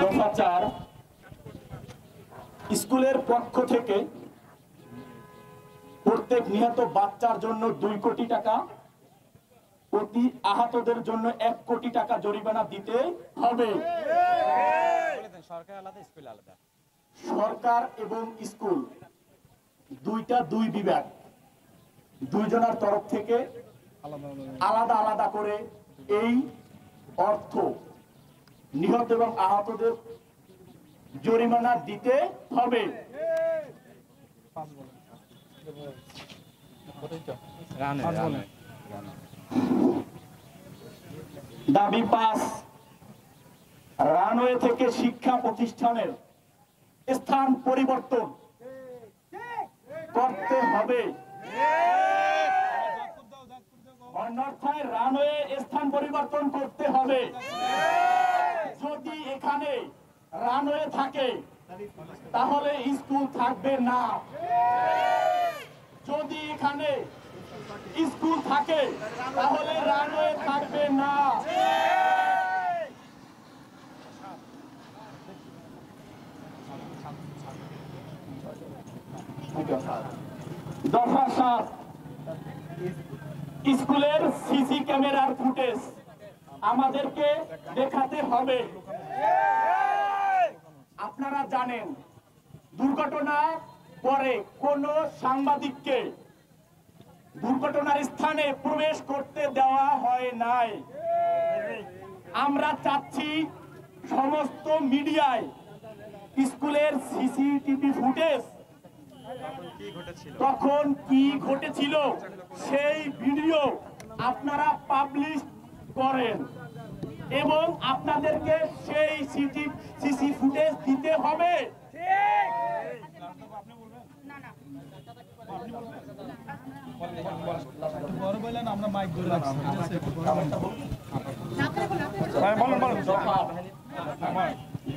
দফা 4, স্কুলের পক্ষ থেকে প্রত্যেক নিহত বাচ্চার জন্য 2 কোটি টাকা, প্রতি আহতদের জন্য 1 কোটি টাকা জরিমানা দিতে হবে। সরকার এবং স্কুল দুইটা 2 বিভাগ, দুইজনের তরফ থেকে আলাদা আলাদা করে এই অর্থ নিহত এবং আহতদের জরিমানা দিতে হবে। দাবি 5, রানওয়ে থেকে শিক্ষা প্রতিষ্ঠানের স্থান পরিবর্তন করতে হবে। অন্যথায় রানওয়ে স্থান পরিবর্তন করতে হবে। যদি এখানে রানওয়ে থাকে তাহলে স্কুল থাকবে না। যদি এখানে স্কুল থাকে তাহলে রানওয়ে থাকবে না। দফা 7, স্কুলের সিসি ক্যামেরার ফুটেজ আমাদেরকে দেখাতে হবে। আপনারা জানেন দুর্ঘটনা পরে কোন সাংবাদিককে দুর্ঘটনার স্থানে প্রবেশ করতে দেওয়া হয় নাই। আমরা চাচ্ছি সমস্ত মিডিয়ায় স্কুলের সিসিটিভি ফুটেজ তখন কি ঘটেছিল সেই ভিডিও আপনারা পাবলিশ করেন এবং আপনাদেরকে সেই সিসি ফুটেজ দিতে হবে।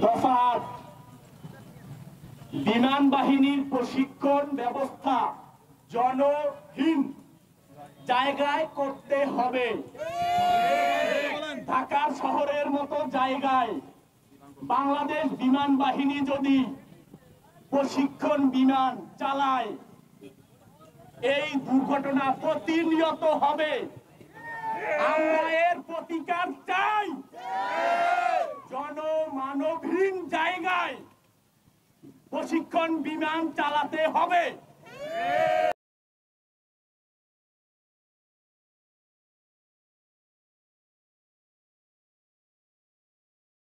দফা 8, বিমান বাহিনীর প্রশিক্ষণ ব্যবস্থা জনহীন জায়গায় করতে হবে। ঢাকা শহরের মতো জায়গায় বাংলাদেশ বিমান বাহিনী যদি প্রশিক্ষণ বিমান চালায় এই দুর্ঘটনা প্রতিনিয়ত হবে। আমরা এর প্রতিকার চাই। জনমানবহীন জায়গায় প্রশিক্ষণ বিমান চালাতে হবে।